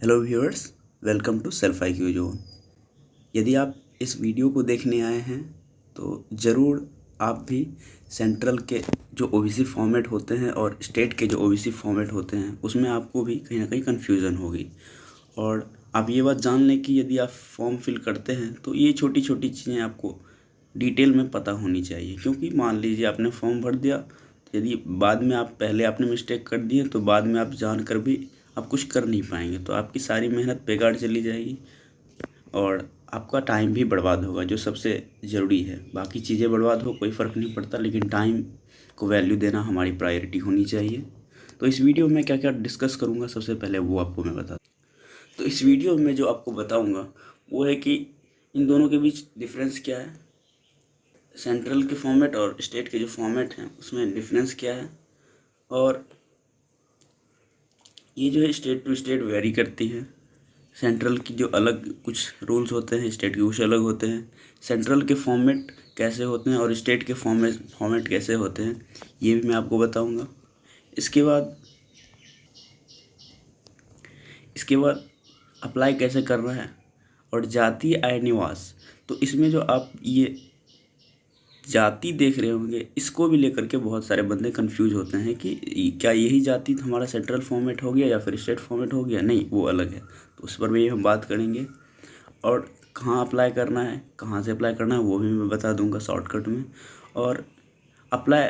Hello viewers, welcome to self IQ zone. यदि आप इस वीडियो को देखने आए हैं तो ज़रूर आप भी सेंट्रल के जो ओबीसी फॉर्मेट होते हैं और स्टेट के जो ओबीसी फॉर्मेट होते हैं उसमें आपको भी कहीं ना कहीं कन्फ्यूज़न होगी। और आप ये बात जान लें कि यदि आप फॉर्म फिल करते हैं तो ये छोटी छोटी चीज़ें आपको डिटेल में पता होनी चाहिए, क्योंकि मान लीजिए आपने फॉर्म भर दिया, तो यदि बाद में आप पहले आपने मिस्टेक कर दिए तो बाद में आप जान कर भी आप कुछ कर नहीं पाएंगे, तो आपकी सारी मेहनत बेकार चली जाएगी और आपका टाइम भी बर्बाद होगा, जो सबसे ज़रूरी है। बाकी चीज़ें बर्बाद हो कोई फ़र्क नहीं पड़ता, लेकिन टाइम को वैल्यू देना हमारी प्रायोरिटी होनी चाहिए। तो इस वीडियो में क्या क्या डिस्कस करूँगा, सबसे पहले वो आपको मैं बता। तो इस वीडियो में जो आपको बताऊँगा वो है कि इन दोनों के बीच डिफरेंस क्या है, सेंट्रल के फॉर्मेट और स्टेट के जो फॉर्मेट हैं उसमें डिफरेंस क्या है, और ये जो है स्टेट टू स्टेट वेरी करती है। सेंट्रल की जो अलग कुछ रूल्स होते हैं, स्टेट के कुछ अलग होते हैं। सेंट्रल के फॉर्मेट कैसे होते हैं और स्टेट के फॉर्मेट कैसे होते हैं, ये भी मैं आपको बताऊंगा। इसके बाद अप्लाई कैसे करना है, और जातीय आय निवास। तो इसमें जो आप ये जाति देख रहे होंगे, इसको भी लेकर के बहुत सारे बंदे कंफ्यूज होते हैं कि क्या यही जाति हमारा सेंट्रल फॉर्मेट हो गया या फिर स्टेट फॉर्मेट हो गया। नहीं, वो अलग है, तो उस पर भी हम बात करेंगे। और कहाँ अप्लाई करना है, कहाँ से अप्लाई करना है, वो भी मैं बता दूंगा शॉर्टकट में। और अप्लाई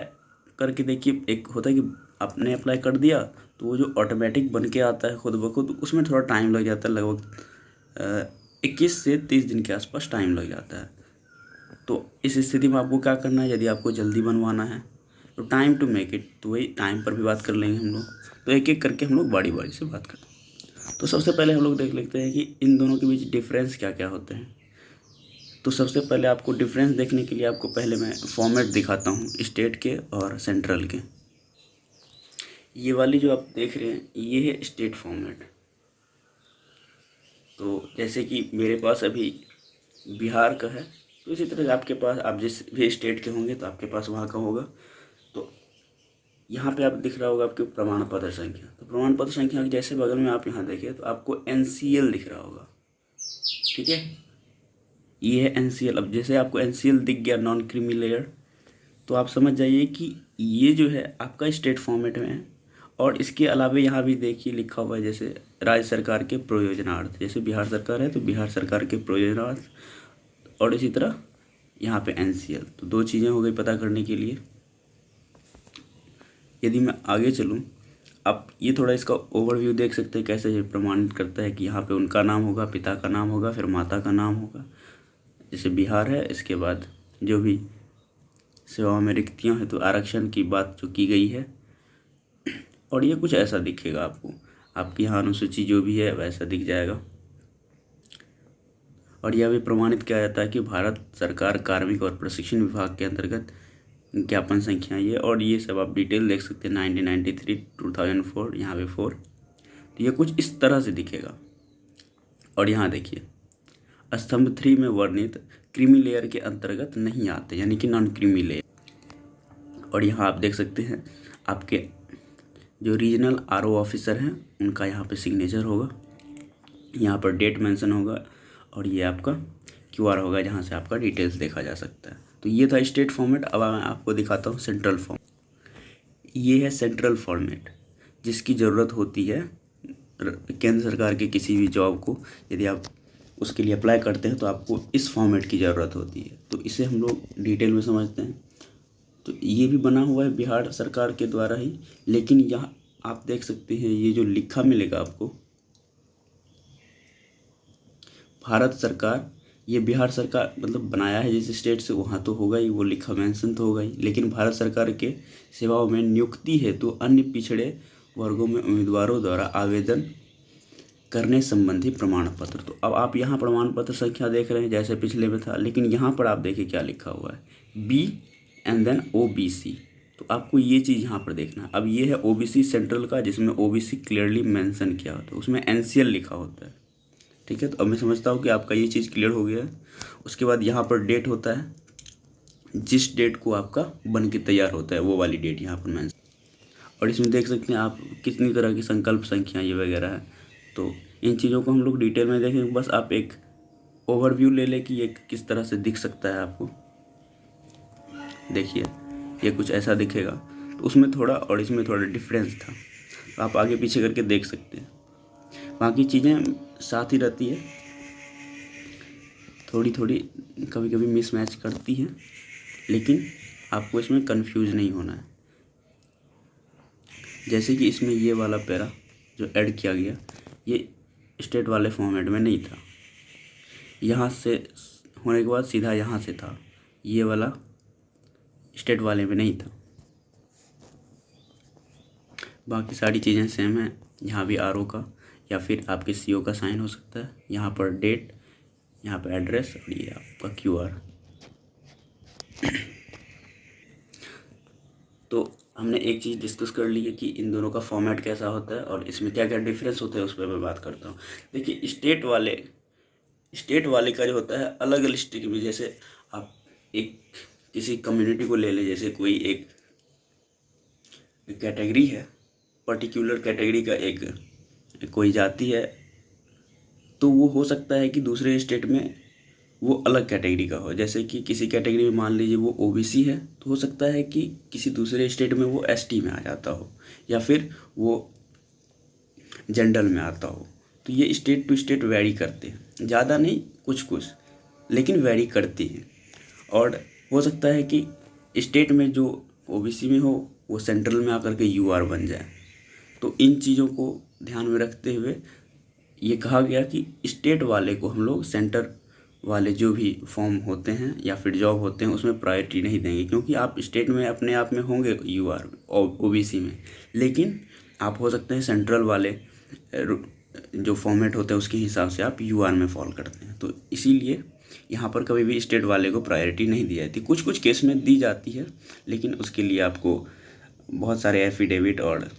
करके देखिए, एक होता है कि आपने अप्लाई कर दिया तो वो जो ऑटोमेटिक बन के आता है खुद ब खुद, उसमें थोड़ा टाइम लग जाता है, लगभग 21 से 30 दिन के आसपास टाइम लग जाता है। तो इस स्थिति में आपको क्या करना है, यदि आपको जल्दी बनवाना है तो टाइम टू मेक इट, तो वही टाइम पर भी बात कर लेंगे हम लोग। तो एक एक करके हम लोग बारी बारी से बात करते हैं। तो सबसे पहले हम लोग देख लेते हैं कि इन दोनों के बीच डिफरेंस क्या क्या होते हैं। तो सबसे पहले आपको डिफरेंस देखने के लिए आपको पहले मैं फॉर्मेट दिखाता हूँ स्टेट के और सेंट्रल के। ये वाली जो आप देख रहे हैं ये है स्टेट फॉर्मेट। तो जैसे कि मेरे पास अभी बिहार का है, तो इसी तरह आपके पास, आप जिस भी स्टेट के होंगे तो आपके पास वहाँ का होगा। तो यहाँ पे आप दिख रहा होगा आपके प्रमाण पत्र संख्या। तो प्रमाण पत्र संख्या के जैसे बगल में आप यहाँ देखिए तो आपको NCL दिख रहा होगा, ठीक है। ये है NCL। अब जैसे आपको NCL दिख गया, नॉन क्रीमी लेयर, तो आप समझ जाइए कि ये जो है आपका स्टेट फॉर्मेट में है। और इसके अलावा यहाँ भी देखिए लिखा हुआ है जैसे राज्य सरकार के प्रयोजनार्थ, जैसे बिहार सरकार है तो बिहार सरकार के प्रयोजनार्थ, और इसी तरह यहाँ पे NCL। तो दो चीज़ें हो गई पता करने के लिए। यदि मैं आगे चलूँ, आप ये थोड़ा इसका ओवरव्यू देख सकते हैं कैसे ये प्रमाणित करता है कि यहाँ पे उनका नाम होगा, पिता का नाम होगा, फिर माता का नाम होगा। जैसे बिहार है, इसके बाद जो भी सेवाओं में रिक्तियाँ हैं तो आरक्षण की बात जो की गई है, और ये कुछ ऐसा दिखेगा आपको। आपकी यहाँ अनुसूची जो भी है वैसा दिख जाएगा। और यह भी प्रमाणित किया जाता है कि भारत सरकार कार्मिक और प्रशिक्षण विभाग के अंतर्गत ज्ञापन संख्या ये, और ये सब आप डिटेल देख सकते हैं 1993, 2004, यहाँ पे 4। तो ये कुछ इस तरह से दिखेगा। और यहाँ देखिए स्तंभ 3 में वर्णित क्रीमी लेयर के अंतर्गत नहीं आते, यानी कि नॉन क्रीमी लेयर। और यहाँ आप देख सकते हैं आपके जो रीजनल RO ऑफिसर हैं उनका यहाँ पे सिग्नेचर होगा, यहाँ पर डेट मेंशन होगा, और ये आपका QR होगा जहाँ से आपका डिटेल्स देखा जा सकता है। तो ये था स्टेट फॉर्मेट। अब मैं आपको दिखाता हूँ सेंट्रल फॉर्म। ये है सेंट्रल फॉर्मेट, जिसकी ज़रूरत होती है केंद्र सरकार के किसी भी जॉब को, यदि आप उसके लिए अप्लाई करते हैं तो आपको इस फॉर्मेट की ज़रूरत होती है। तो इसे हम लोग डिटेल में समझते हैं। तो ये भी बना हुआ है बिहार सरकार के द्वारा ही, लेकिन यहाँ आप देख सकते हैं ये जो लिखा मिलेगा आपको भारत सरकार, ये बिहार सरकार मतलब बनाया है जिस स्टेट से, वहाँ तो होगा ही, वो लिखा मेंशन तो होगा ही। लेकिन भारत सरकार के सेवाओं में नियुक्ति है तो अन्य पिछड़े वर्गों में उम्मीदवारों द्वारा आवेदन करने संबंधी प्रमाण पत्र। तो अब आप यहाँ प्रमाण पत्र संख्या देख रहे हैं जैसे पिछले में था, लेकिन यहाँ पर आप देखिए क्या लिखा हुआ है, B एंड देन OBC। तो आपको ये चीज़ यहाँ पर देखना है। अब ये है OBC सेंट्रल का, जिसमें OBC क्लियरली मेंशन किया होता है, उसमें NCL लिखा होता है, ठीक है। तो अब मैं समझता हूँ कि आपका ये चीज़ क्लियर हो गया है। उसके बाद यहाँ पर डेट होता है, जिस डेट को आपका बन के तैयार होता है वो वाली डेट यहाँ पर मेंशन। और इसमें देख सकते हैं आप कितनी तरह की संकल्प संख्या ये वगैरह है। तो इन चीज़ों को हम लोग डिटेल में देखें, बस आप एक ओवरव्यू ले लें कि ये किस तरह से दिख सकता है आपको। देखिए ये कुछ ऐसा दिखेगा, तो उसमें थोड़ा और इसमें थोड़ा डिफरेंस था, तो आप आगे पीछे करके देख सकते हैं। बाकी चीज़ें साथ ही रहती है, थोड़ी थोड़ी कभी कभी मिसमैच करती हैं, लेकिन आपको इसमें कंफ्यूज नहीं होना है। जैसे कि इसमें ये वाला पैरा जो ऐड किया गया, ये स्टेट वाले फॉर्मेट में नहीं था, यहाँ से होने के बाद सीधा यहाँ से था, ये वाला स्टेट वाले में नहीं था। बाकी सारी चीज़ें सेम हैं, यहाँ भी आरओ का या फिर आपके सीओ का साइन हो सकता है, यहाँ पर डेट, यहाँ पर एड्रेस और ये आपका क्यूआर। तो हमने एक चीज़ डिस्कस कर ली है कि इन दोनों का फॉर्मेट कैसा होता है और इसमें क्या क्या डिफरेंस होता है, उस पर मैं बात करता हूँ। देखिए स्टेट वाले का जो होता है अलग अलग डिस्ट्रिक्ट में, जैसे आप एक किसी कम्युनिटी को ले लें, जैसे कोई एक कैटेगरी है, पर्टिकुलर कैटेगरी का एक कोई जाति है, तो वो हो सकता है कि दूसरे स्टेट में वो अलग कैटेगरी का हो। जैसे कि किसी कैटेगरी में मान लीजिए वो ओबीसी है, तो हो सकता है कि किसी दूसरे स्टेट में वो एसटी में आ जाता हो या फिर वो जनरल में आता हो। तो ये स्टेट टू स्टेट वैरी करते हैं, ज़्यादा नहीं, कुछ कुछ, लेकिन वैरी करती हैं। और हो सकता है कि स्टेट में जो ओबीसी में हो वो सेंट्रल में आकर के यूआर बन जाए। तो इन चीज़ों को ध्यान में रखते हुए ये कहा गया कि स्टेट वाले को हम लोग सेंटर वाले जो भी फॉर्म होते हैं या फिर जॉब होते हैं उसमें प्रायोरिटी नहीं देंगे, क्योंकि आप स्टेट में अपने आप में होंगे यूआर ओबीसी में, लेकिन आप हो सकते हैं सेंट्रल वाले जो फॉर्मेट होते हैं उसके हिसाब से आप यूआर में फॉल करते हैं। तो इसीलिए यहाँ पर कभी भी स्टेट वाले को प्रायोरिटी नहीं दी जाती। कुछ कुछ केस में दी जाती है, लेकिन उसके लिए आपको बहुत सारे एफिडेविट और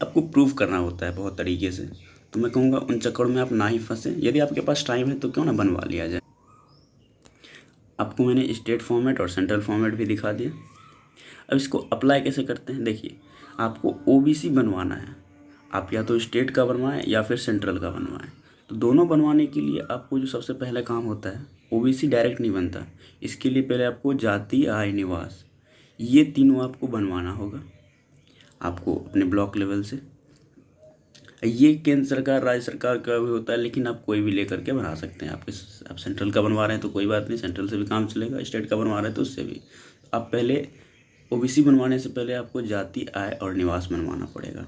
आपको प्रूव करना होता है बहुत तरीके से। तो मैं कहूँगा उन चक्करों में आप ना ही फंसें। यदि आपके पास टाइम है तो क्यों ना बनवा लिया जाए। आपको मैंने स्टेट फॉर्मेट और सेंट्रल फॉर्मेट भी दिखा दिया। अब इसको अप्लाई कैसे करते हैं, देखिए आपको ओबीसी बनवाना है, आप या तो स्टेट का बनवाएं या फिर सेंट्रल का बनवाएं। तो दोनों बनवाने के लिए आपको जो सबसे पहले काम होता है, ओबीसी डायरेक्ट नहीं बनता, इसके लिए पहले आपको जाति, आय, निवास, ये तीनों आपको बनवाना होगा आपको अपने ब्लॉक लेवल से। ये केंद्र सरकार, राज्य सरकार का भी होता है, लेकिन आप कोई भी लेकर के बना सकते हैं। आप सेंट्रल का बनवा रहे हैं तो कोई बात नहीं, सेंट्रल से भी काम चलेगा, स्टेट का बनवा रहे हैं तो उससे भी। आप पहले ओबीसी बनवाने से पहले आपको जाति, आय और निवास बनवाना पड़ेगा।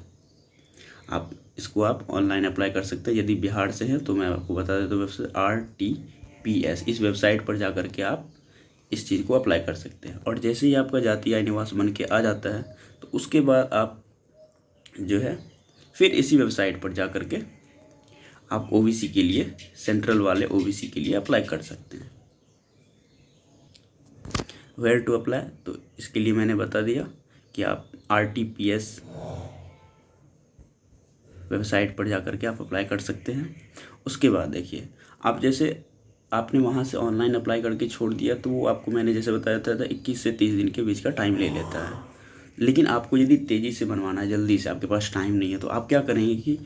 इसको आप ऑनलाइन अप्लाई कर सकते हैं। यदि बिहार से हैं तो मैं आपको बता देता हूँ, वेबसाइट RTPS, इस वेबसाइट पर जा कर के आप इस चीज़ को अप्लाई कर सकते हैं। और जैसे ही आपका जाति, आय, निवास बन के आ जाता है तो उसके बाद आप जो है फिर इसी वेबसाइट पर जा कर के आप ओबीसी के लिए, सेंट्रल वाले ओबीसी के लिए अप्लाई कर सकते हैं। वेयर टू अप्लाई, तो इसके लिए मैंने बता दिया कि आप RTPS वेबसाइट पर जा कर के आप अप्लाई कर सकते हैं। उसके बाद देखिए, आप जैसे आपने वहाँ से ऑनलाइन अप्लाई करके छोड़ दिया तो वो आपको मैंने जैसे बताया था 21 से 30 दिन के बीच का टाइम ले लेता है। लेकिन आपको यदि तेज़ी से बनवाना है, जल्दी से, आपके पास टाइम नहीं है, तो आप क्या करेंगे कि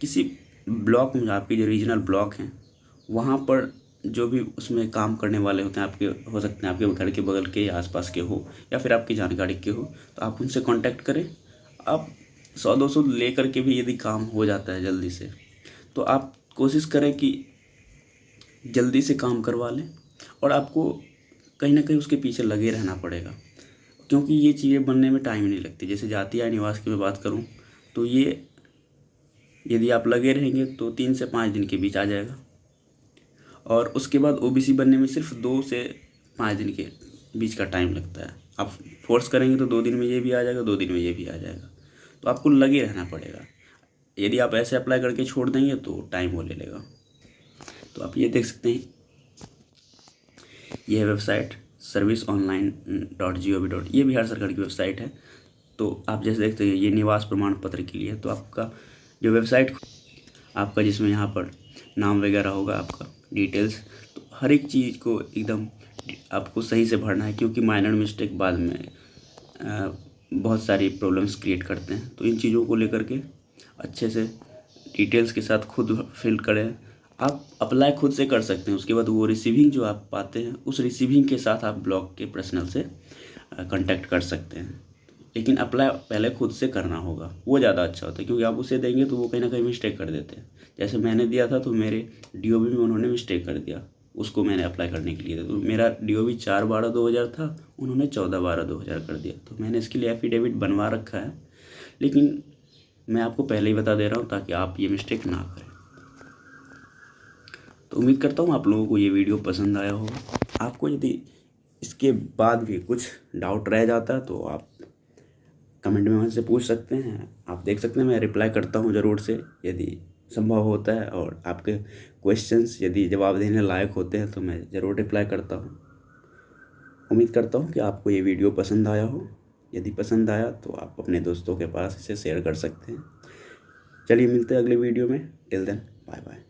किसी ब्लॉक में, आपके जो रीजनल ब्लॉक हैं वहाँ पर जो भी उसमें काम करने वाले होते हैं, आपके हो सकते हैं आपके घर के बगल के या आसपास के हो या फिर आपकी जानकारी के हो, तो आप उनसे कांटेक्ट करें। आप 100-200 ले करके भी यदि काम हो जाता है जल्दी से, तो आप कोशिश करें कि जल्दी से काम करवा लें। और आपको कहीं ना कहीं उसके पीछे लगे रहना पड़ेगा, क्योंकि ये चीज़ें बनने में टाइम नहीं लगती। जैसे जाति या निवास की मैं बात करूं तो ये यदि आप लगे रहेंगे तो 3 से 5 दिन के बीच आ जाएगा। और उसके बाद ओबीसी बनने में सिर्फ 2 से 5 दिन के बीच का टाइम लगता है। आप फोर्स करेंगे तो 2 दिन में ये भी आ जाएगा, 2 दिन में ये भी आ जाएगा। तो आपको लगे रहना पड़ेगा। यदि आप ऐसे अप्लाई करके छोड़ देंगे तो टाइम वो ले लेगा। तो आप ये देख सकते हैं, यह वेबसाइट serviceonline.gov. ये बिहार सरकार की वेबसाइट है। तो आप जैसे देखते हैं ये निवास प्रमाण पत्र के लिए, तो आपका जो वेबसाइट आपका जिसमें यहाँ पर नाम वगैरह होगा, आपका डिटेल्स, तो हर एक चीज़ को एकदम आपको सही से भरना है, क्योंकि माइनर मिस्टेक बाद में बहुत सारी प्रॉब्लम्स क्रिएट करते हैं। तो इन चीज़ों को लेकर के अच्छे से डिटेल्स के साथ खुद फिल करें। आप अप्लाई खुद से कर सकते हैं, उसके बाद वो रिसीविंग जो आप पाते हैं उस रिसीविंग के साथ आप ब्लॉग के पर्सनल से कांटेक्ट कर सकते हैं। लेकिन अप्लाई पहले खुद से करना होगा, वो ज़्यादा अच्छा होता है, क्योंकि आप उसे देंगे तो वो कहीं ना कहीं मिस्टेक कर देते हैं। जैसे मैंने दिया था तो मेरे DOB में उन्होंने मिस्टेक कर दिया, उसको मैंने अप्लाई करने के लिए, तो मेरा DOB 4/12/2000 था, उन्होंने 14/12/2000 कर दिया। तो मैंने इसके लिए एफिडेविट बनवा रखा है, लेकिन मैं आपको पहले ही बता दे रहा हूँ ताकि आप ये मिस्टेक ना करें। तो उम्मीद करता हूँ आप लोगों को ये वीडियो पसंद आया होगा। आपको यदि इसके बाद भी कुछ डाउट रह जाता है तो आप कमेंट में मुझसे पूछ सकते हैं। आप देख सकते हैं मैं रिप्लाई करता हूँ ज़रूर से यदि संभव होता है, और आपके क्वेश्चंस यदि जवाब देने लायक होते हैं तो मैं ज़रूर रिप्लाई करता हूँ। उम्मीद करता हूँ कि आपको ये वीडियो पसंद आया हो। यदि पसंद आया तो आप अपने दोस्तों के पास इसे शेयर कर सकते हैं। चलिए मिलते हैं अगले वीडियो में। Till then bye bye.